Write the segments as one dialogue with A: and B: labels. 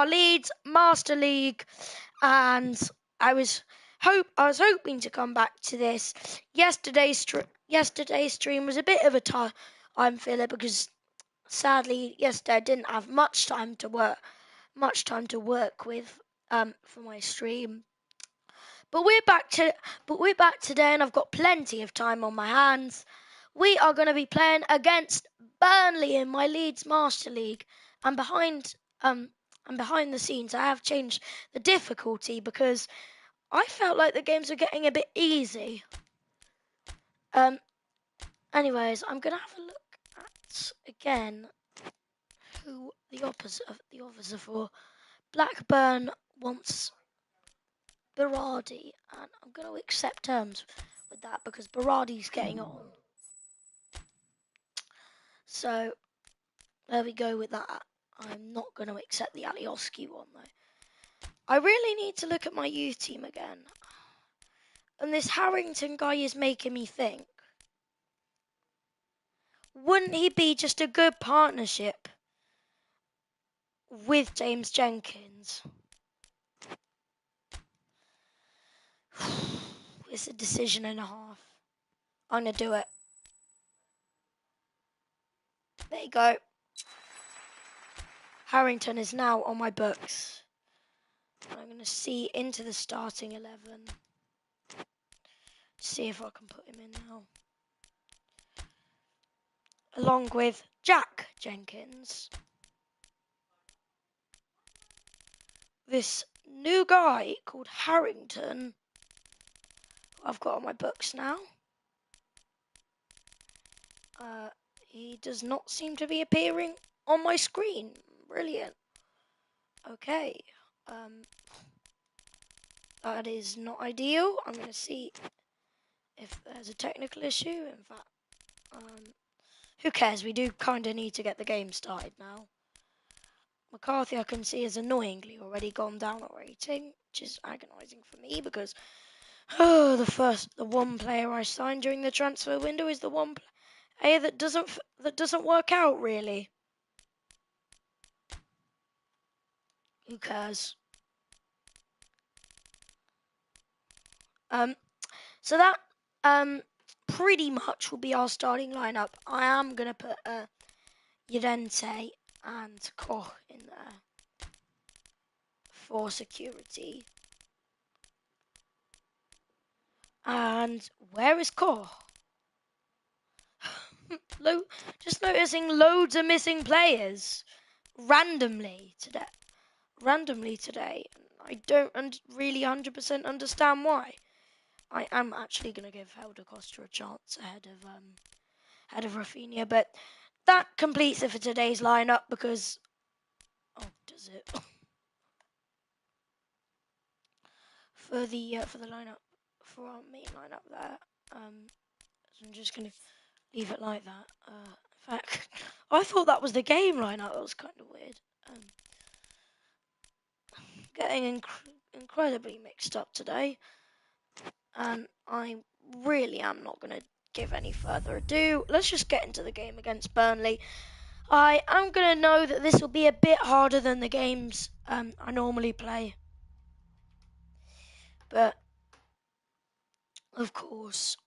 A: Leeds Master League, and I was hoping to come back to this. Yesterday's stream was a bit of a time filler because sadly yesterday I didn't have much time to work with for my stream. But we're back today, and I've got plenty of time on my hands. We are going to be playing against Burnley in my Leeds Master League, and behind the scenes, I have changed the difficulty because I felt like the games were getting a bit easy. Anyways, I'm gonna have a look at again who the offers are for. Blackburn wants Berardi, and I'm gonna accept terms with that because Berardi's getting on. So there we go with that. I'm not going to accept the Alioski one though. I really need to look at my youth team again. And this Harrington guy is making me think. Wouldn't he be just a good partnership with James Jenkins? It's a decision and a half. I'm going to do it. There you go. Harrington is now on my books. I'm going to see into the starting 11. See if I can put him in now. Along with Jack Jenkins. This new guy called Harrington, I've got on my books now. He does not seem to be appearing on my screen. Brilliant. Okay. That is not ideal. I'm going to see if there's a technical issue. In fact, who cares? We do kind of need to get the game started now. McCarthy, I can see, has annoyingly already gone down a rating, which is agonising for me because the one player I signed during the transfer window is the one player that doesn't work out really. Who cares? So that pretty much will be our starting lineup. I am gonna put Llorente and Koch in there for security. And where is Koch? Just noticing loads of missing players randomly today. I don't really 100% understand why. I am actually going to give Helder Costa a chance ahead of Rafinha, but that completes it for today's lineup because does it? for the lineup, for our main lineup there, so I'm just going to leave it like that. In fact, I thought that was the game lineup. That was kind of weird. Getting incredibly mixed up today, and I really am not going to give any further ado. Let's just get into the game against Burnley. I am going to know that this will be a bit harder than the games I normally play, but of course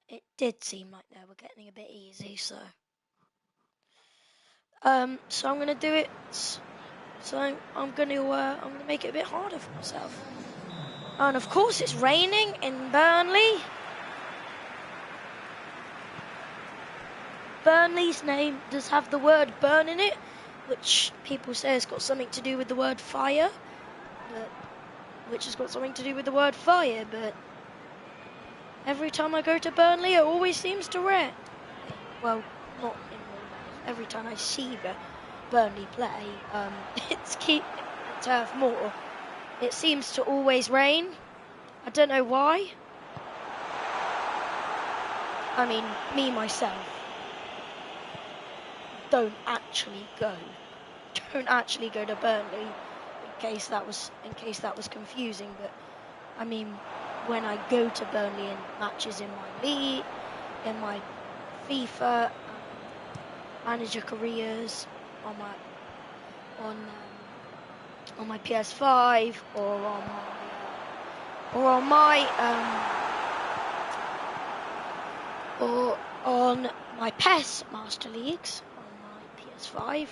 A: it did seem like they were getting a bit easy, so I'm going to do it. So I'm going to make it a bit harder for myself. And of course it's raining in Burnley. Burnley's name does have the word burn in it, which people say has got something to do with the word fire, but every time I go to Burnley it always seems to rain. Well, not in real life. Every time I see Burnley play, it's Turf Moor. It seems to always rain. I don't know why. I mean, me myself don't actually go to Burnley in case that was confusing, but I mean, when I go to Burnley in matches in my league, in my FIFA manager careers, on on my PS5 or on my or on my PES Master Leagues on my PS5.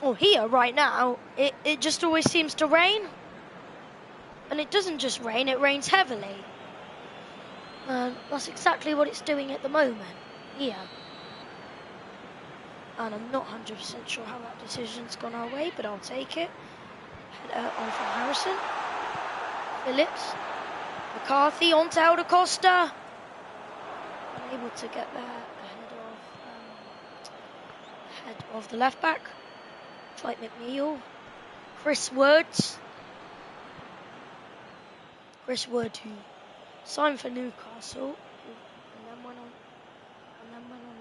A: Or here right now, it just always seems to rain. And it doesn't just rain, it rains heavily. That's exactly what it's doing at the moment, here. And I'm not 100% sure how that decision's gone our way, but I'll take it. Header on from Harrison. Phillips. McCarthy on to Helder Costa. Unable to get there ahead of the left back. Dwight McNeil. Chris Wood, who signed for Newcastle, and then went on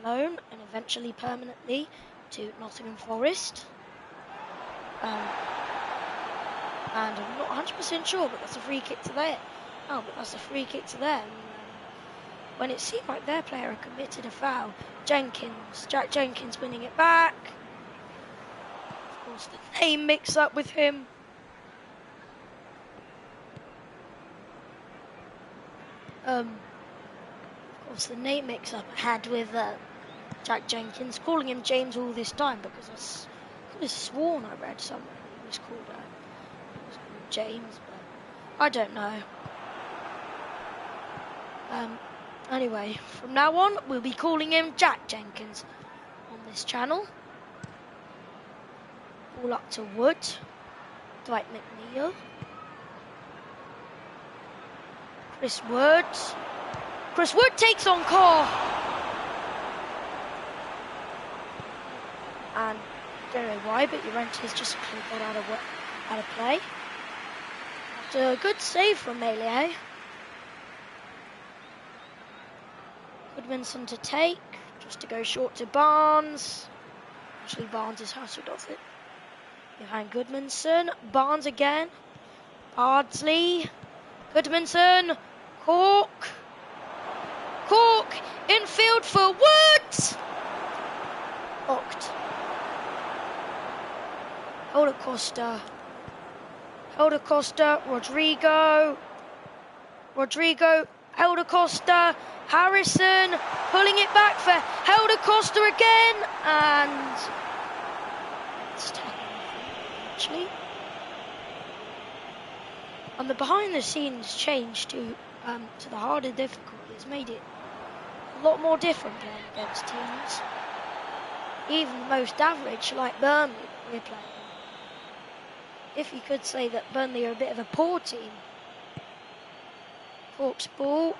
A: loan, and eventually permanently to Nottingham Forest. And I'm not 100% sure, but that's a free kick to there. Oh, but that's a free kick to them. When it seemed like their player had committed a foul, Jack Jenkins winning it back. Of course, the name mix up with him. Of course, the name mix-up I had with Jack Jenkins, calling him James all this time because I could have sworn I read somewhere he was called James, but I don't know. Anyway, from now on, we'll be calling him Jack Jenkins on this channel. Ball up to Wood, Dwight McNeil. Chris Wood takes on Carr. And don't know why, but Llorente's just got out of play. After a good save from Melee. Goodmanson to take, just to go short to Barnes. Actually, Barnes is hustled off it. Behind Goodmanson, Barnes again. Bardsley. Goodmanson, Cork, infield for Woods. Blocked. Helder Costa, Rodrigo, Helder Costa, Harrison, pulling it back for Helder Costa again, and it's taken actually. And the behind-the-scenes change to the harder difficulty has made it a lot more different playing against teams. Even the most average, like Burnley, we're playing. If you could say that Burnley are a bit of a poor team. Cork's ball,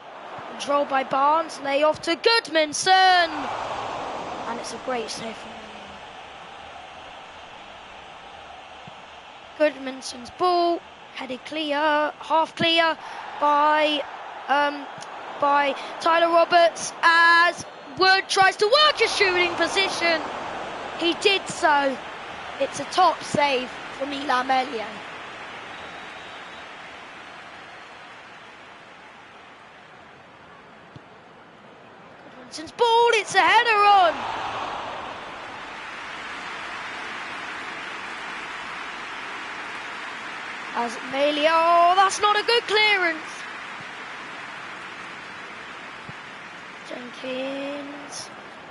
A: controlled by Barnes, lay off to Goodmanson! And it's a great save from Goodmanson's ball. Headed clear, half clear by Tyler Roberts as Wood tries to work a shooting position. He did so. It's a top save from Ilan Melia. Goodmanson's ball, it's a header on. As Melia, oh, that's not a good clearance.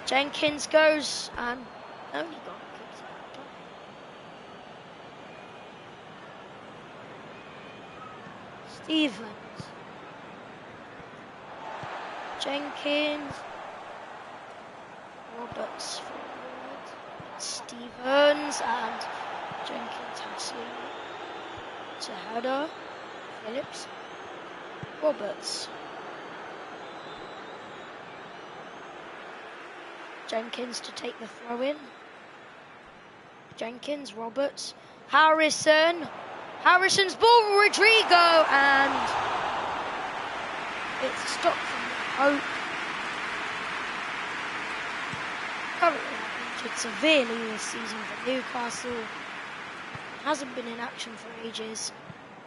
A: Jenkins goes and only got kicked out. Stevens, Jenkins, Roberts forward, Stevens, and Jenkins has to header, Phillips, Roberts. Jenkins to take the throw in. Jenkins, Roberts, Harrison's ball, Rodrigo, and it's stopped from Hope. Currently injured severely this season for Newcastle. Hasn't been in action for ages,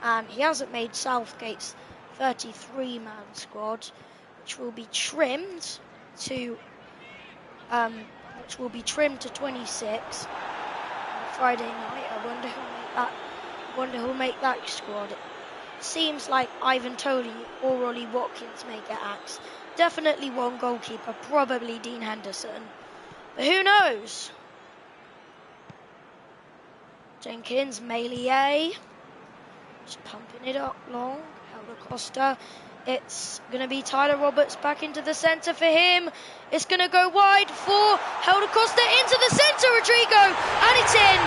A: and he hasn't made Southgate's 33-man squad, which will be trimmed to 26. Friday night. I wonder who'll make that squad. It seems like Ivan Toney or Ollie Watkins may get axed. Definitely one goalkeeper, probably Dean Henderson. But who knows? Jenkins, Melier. Just pumping it up long. Helder Costa. It's going to be Tyler Roberts back into the centre for him. It's going to go wide for Helder Costa into the centre, Rodrigo. And it's in.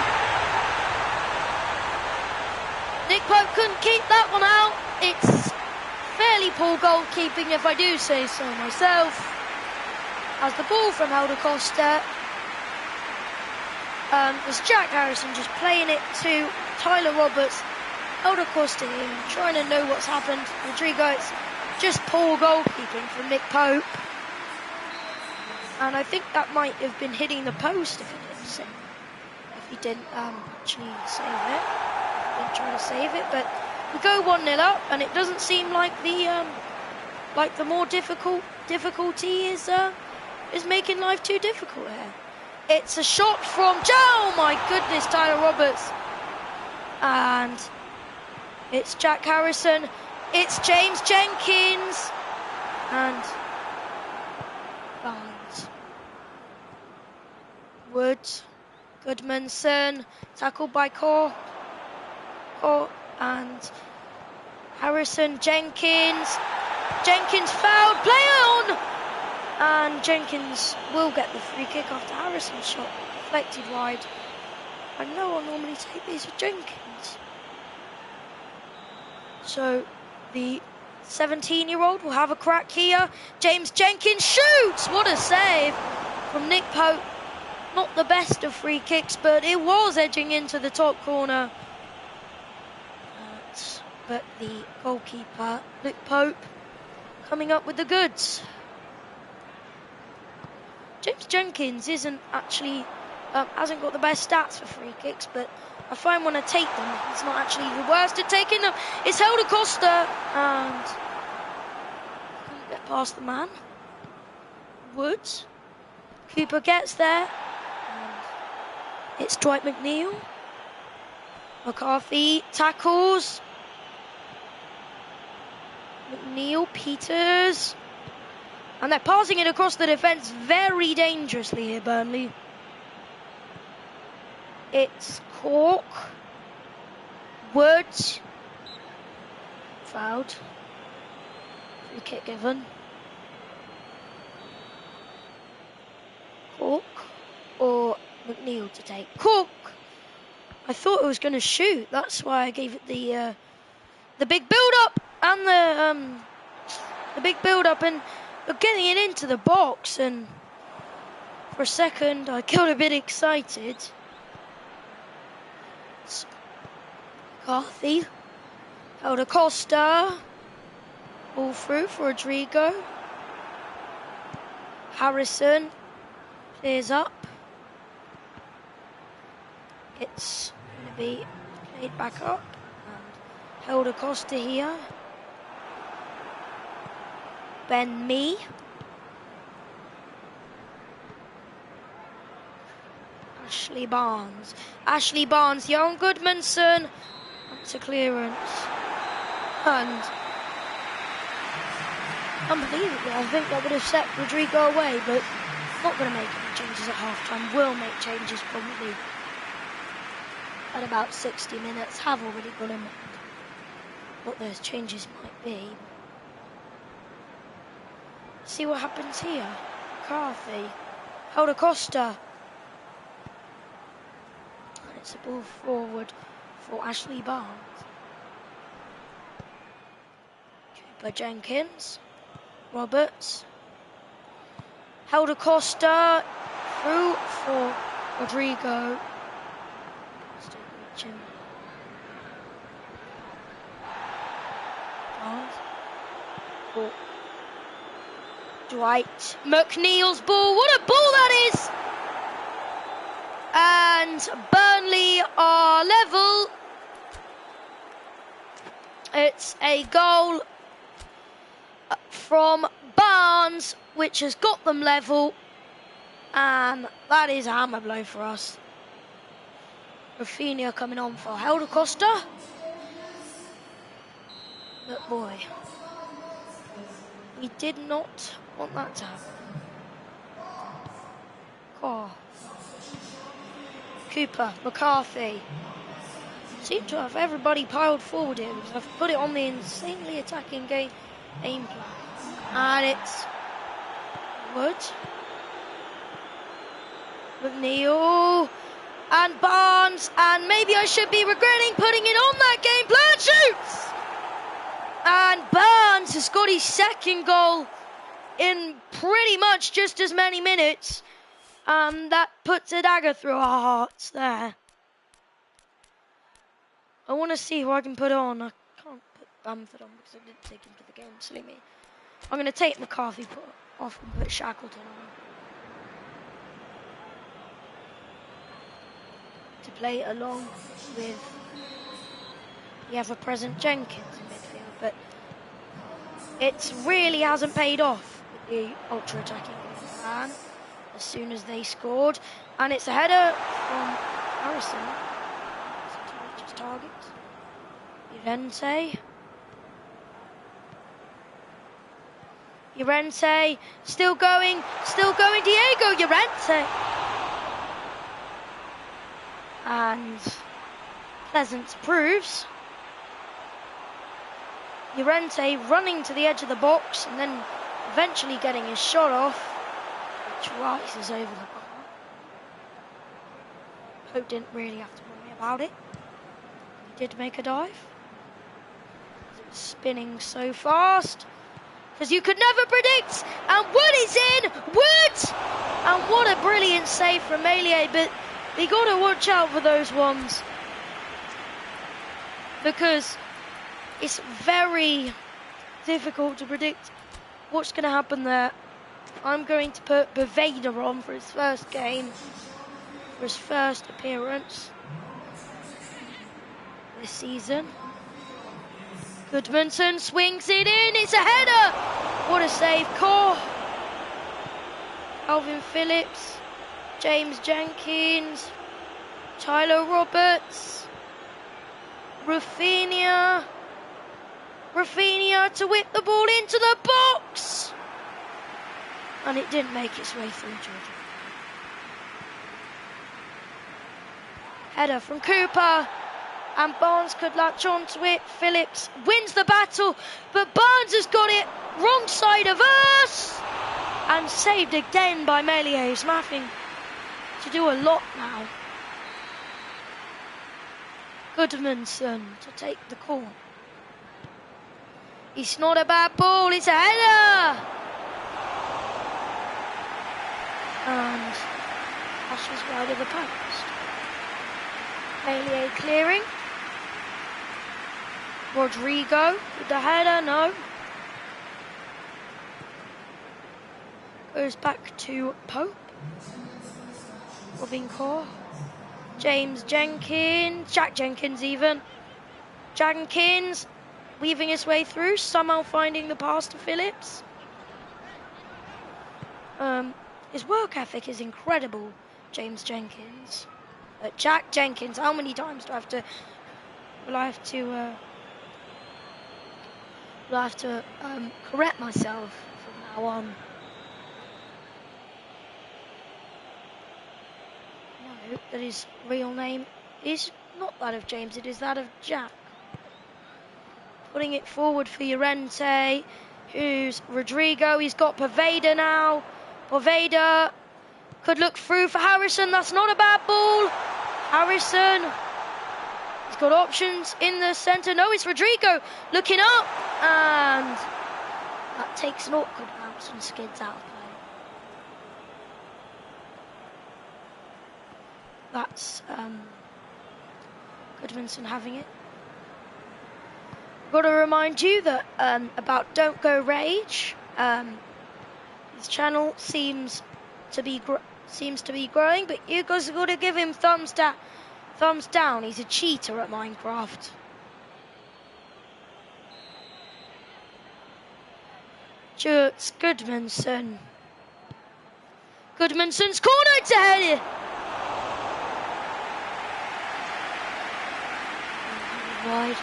A: Nick Pope couldn't keep that one out. It's fairly poor goalkeeping, if I do say so myself. As the ball from Helder Costa. There's Jack Harrison just playing it to Tyler Roberts. Helder Costa here, trying to know what's happened. Rodrigo, it's just poor goalkeeping from Nick Pope. And I think that might have been hitting the post if he didn't actually save it. Didn't try to save it, but we go 1-0 up, and it doesn't seem like the more difficulty is making life too difficult here. It's a shot from oh my goodness, Tyler Roberts, and it's Jack Harrison. It's James Jenkins and Barnes. Woods, Goodmanson, tackled by Core and Harrison, Jenkins fouled, play on! And Jenkins will get the free kick after Harrison's shot deflected wide. I know I normally take these with Jenkins. So the 17-year-old will have a crack here. James Jenkins shoots! What a save from Nick Pope. Not the best of free kicks, but it was edging into the top corner. But the goalkeeper, Nick Pope, coming up with the goods. James Jenkins isn't actually, hasn't got the best stats for free kicks, but I find when I take them, he's not actually the worst at taking them. It's Helder Costa, and couldn't get past the man. Woods. Cooper gets there, and it's Dwight McNeil. McCarthy tackles. McNeil, Peters. And they're passing it across the defence very dangerously here, Burnley. It's Cork. Woods. Fouled. Free kick given. Cork or McNeil to take. Cork! I thought it was going to shoot. That's why I gave it the big build-up and the big build-up and getting it into the box, and for a second I got a bit excited. It's McCarthy, Helder Costa, all through for Rodrigo. Harrison clears up. It's going to be played back up, and Helder Costa here. Ben Mee. Ashley Barnes, young Goodmanson. That's a clearance. And unbelievably, I think that would have set Rodrigo away, but not going to make any changes at half-time. Will make changes probably at about 60 minutes. Have already got him what those changes might be. See what happens here. McCarthy. Helder Costa. And it's a ball forward for Ashley Barnes. Cooper Jenkins. Roberts. Helder Costa. Through for Rodrigo. Still reaching. Barnes. Oh. Dwight McNeil's ball. What a ball that is! And Burnley are level. It's a goal from Barnes, which has got them level. And that is a hammer blow for us. Rafinha coming on for Helder Costa. But boy, we did not want that to happen. Cooper, McCarthy. Seem to have everybody piled forward here because I've put it on the insanely attacking game aim plan. And it's Wood. McNeil. And Barnes. And maybe I should be regretting putting it on that game plan. Shoots! And Barnes has got his second goal in pretty much just as many minutes. And that puts a dagger through our hearts there. I want to see who I can put on. I can't put Bamford on because I didn't take him to the game. Silly me. I'm going to take McCarthy off and put Shackleton on. To play along with the ever-present Jenkins in midfield. But it really hasn't paid off with the ultra-attacking game plan. As soon as they scored, and it's a header from Harrison to his target. Llorente, still going, Diego Llorente. And Pleasance proves. Llorente running to the edge of the box and then eventually getting his shot off, which rises over the bar. Pope didn't really have to worry about it. He did make a dive. It was spinning so fast. Because you could never predict. And Wood is in. Wood! And what a brilliant save from Meilier. But you got to watch out for those ones. Because it's very difficult to predict what's going to happen there. I'm going to put Baveda on for his first game, for his first appearance this season. Goodmanson swings it in, it's a header! What a save, Alvin Phillips, James Jenkins, Tyler Roberts, Rafinha to whip the ball into the box! And it didn't make its way through Georgia. Header from Cooper. And Barnes could latch onto it. Phillips wins the battle. But Barnes has got it wrong side of us. And saved again by Meilier. He's having to do a lot now. Goodmanson to take the call. It's not a bad ball. It's a header. And passes wide of the post. Meilier clearing. Rodrigo with the header, no. Goes back to Pope. Robin Core. James Jenkins. Jack Jenkins even. Jenkins weaving his way through, somehow finding the pass to Phillips. His work ethic is incredible, James Jenkins. Jack Jenkins, how many times do I have to... Will I have to correct myself from now on? No, that his real name is not that of James, it is that of Jack. Putting it forward for Llorente, who's Rodrigo. He's got Poveda now. Poveda could look through for Harrison. That's not a bad ball. Harrison. He's got options in the centre. No, it's Rodrigo looking up. And that takes an awkward bounce and skids out of play. That's Goodmanson having it. Got to remind you that about Don't Go Rage. His channel seems to be growing, but you guys have got to give him thumbs down. He's a cheater at Minecraft. It's Goodmanson. Goodmanson's corner to head it. Wide.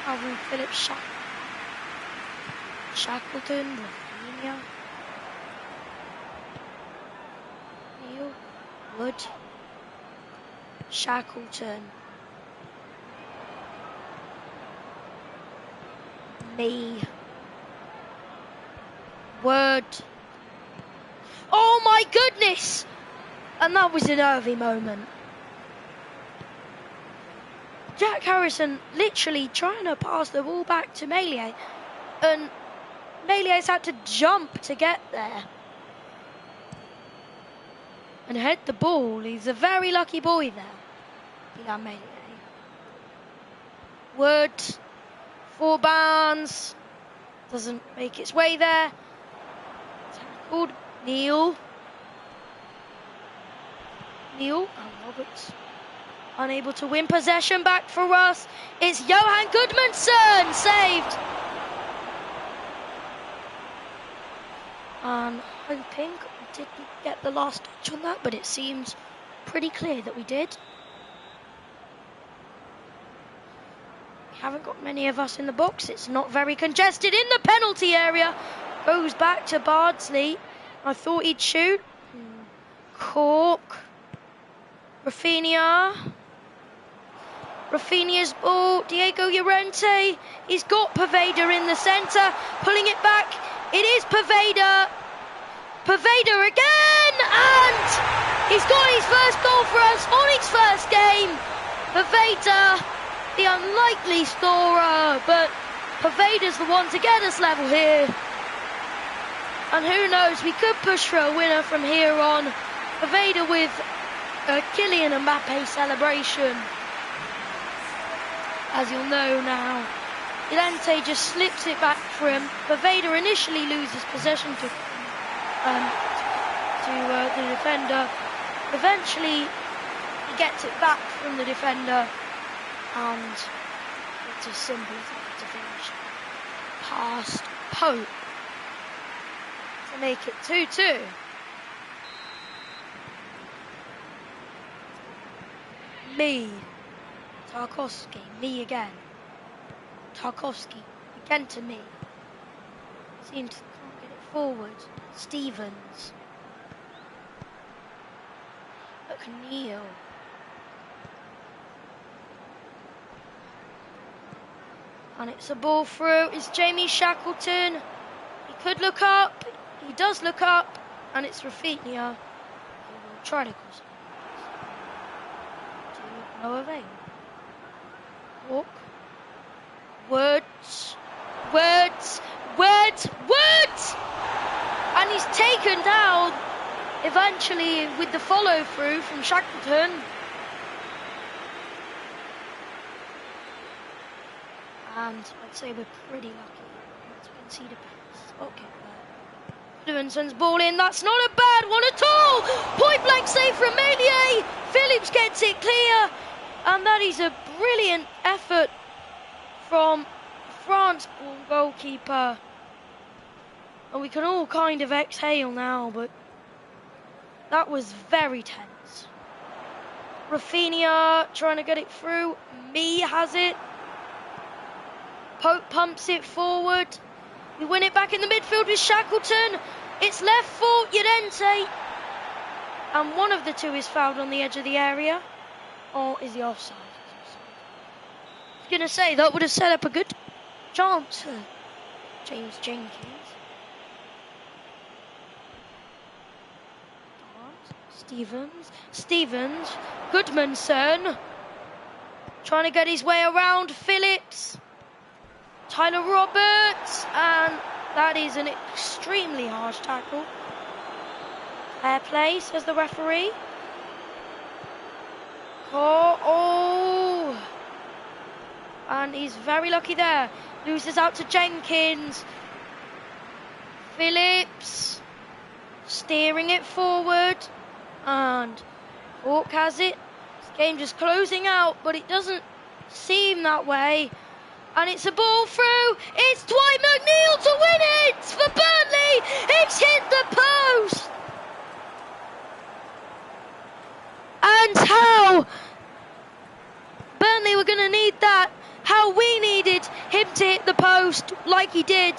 A: Calvin Phillips, Shackleton, Rafinha, Neil, Wood, Shackleton, me, Word. Oh my goodness! And that was a nervy moment. Jack Harrison literally trying to pass the ball back to Meilier, and Meilier's had to jump to get there and head the ball. He's a very lucky boy there, Ilan Meilier. Wood, four bounds, doesn't make its way there. Tackled. Neil and Roberts unable to win possession back for us. It's Johan Gudmundsson saved. Hoping we didn't get the last touch on that, but it seems pretty clear that we did. We haven't got many of us in the box. It's not very congested in the penalty area. Goes back to Bardsley. I thought he'd shoot. Cork. Rafinha's ball. Diego Llorente. He's got Poveda in the centre. Pulling it back. It is Poveda. Poveda again. And he's got his first goal for us on his first game. Poveda, the unlikely scorer. But Poveda's the one to get us level here. And who knows, we could push for a winner from here on. Poveda with a Kylian Mbappe celebration. As you'll know now, Llorente just slips it back for him. Poveda initially loses possession to the defender. Eventually, he gets it back from the defender, and it's as simple as that to finish past Pope to make it 2-2. Me, Tarkowski, me again. Tarkowski, again to me. Seems can't get it forward. Stevens. McNeil. And it's a ball through. It's Jamie Shackleton. He could look up. He does look up. And it's Rafinha. He will try to cross it. To no avail. Walk. Words. And he's taken down eventually with the follow through from Shackleton. And I'd say we're pretty lucky to concede a pass. Okay. Lewinson's ball in. That's not a bad one at all. Point blank save from Meilier. Phillips gets it clear. And that is a brilliant effort from France goalkeeper. And we can all kind of exhale now, but that was very tense. Rafinha trying to get it through. Me has it. Pope pumps it forward. We win it back in the midfield with Shackleton. It's left for Llorente. And one of the two is fouled on the edge of the area. Or is he offside? I was going to say, that would have set up a good chance for James Jenkins. Stevens. Gudmundsson. Trying to get his way around Phillips. Tyler Roberts. And that is an extremely harsh tackle. Fair play, says the referee. Oh. And he's very lucky there. Loses out to Jenkins. Phillips. Steering it forward. And Hawk has it. This game just closing out, but it doesn't seem that way. And it's a ball through. It's Dwight McNeil to win it for Burnley. It's hit the post. And how going to need that. How we needed him to hit the post like he did.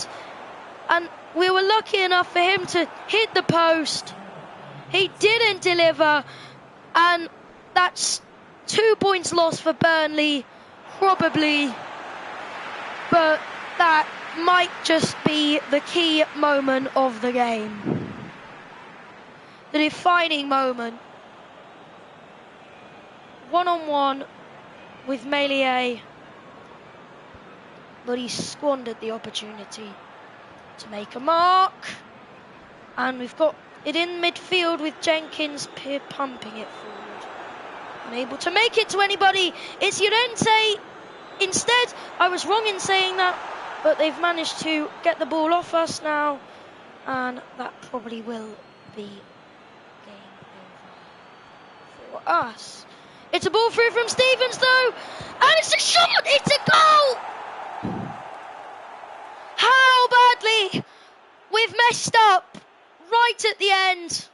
A: And we were lucky enough for him to hit the post. He didn't deliver. And that's 2 points lost for Burnley, probably. But that might just be the key moment of the game. The defining moment. 1-on-1 with Melier. But he squandered the opportunity to make a mark. And we've got it in midfield with Jenkins pumping it forward. Unable to make it to anybody. It's Llorente. Instead, I was wrong in saying that, but they've managed to get the ball off us now, and that probably will be game over for us. It's a ball through from Stevens though, and it's a shot, it's a goal! How badly we've messed up right at the end.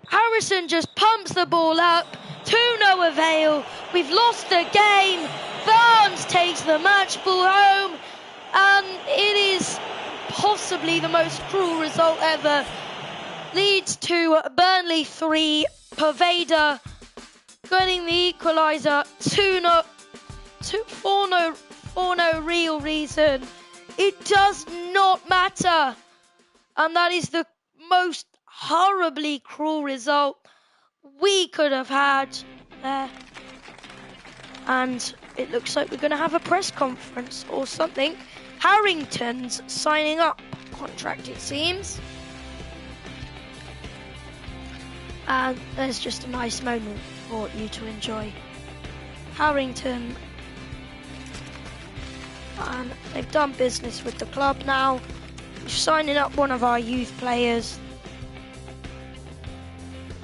A: Harrison just pumps the ball up, to no avail. We've lost the game. Barnes takes the match ball home, and it is possibly the most cruel result ever. Leeds 2, Burnley 3. Pervader getting the equaliser. 4 no real reason. It does not matter, and that is the most horribly cruel result we could have had there. And it looks like we're going to have a press conference or something. Harrington's signing up contract, it seems. And there's just a nice moment for you to enjoy. Harrington, and they've done business with the club now. We're signing up one of our youth players.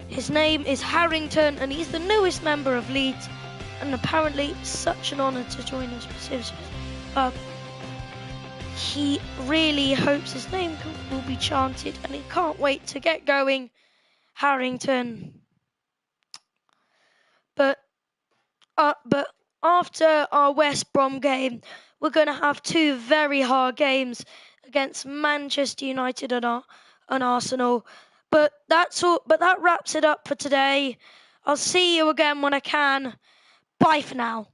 A: His name is Harrington, and he's the newest member of Leeds, and apparently such an honour to join us. He really hopes his name will be chanted, and he can't wait to get going, Harrington. But after our West Brom game, we're going to have 2 very hard games against Manchester United and Arsenal. But that's all. But that wraps it up for today. I'll see you again when I can. Bye for now.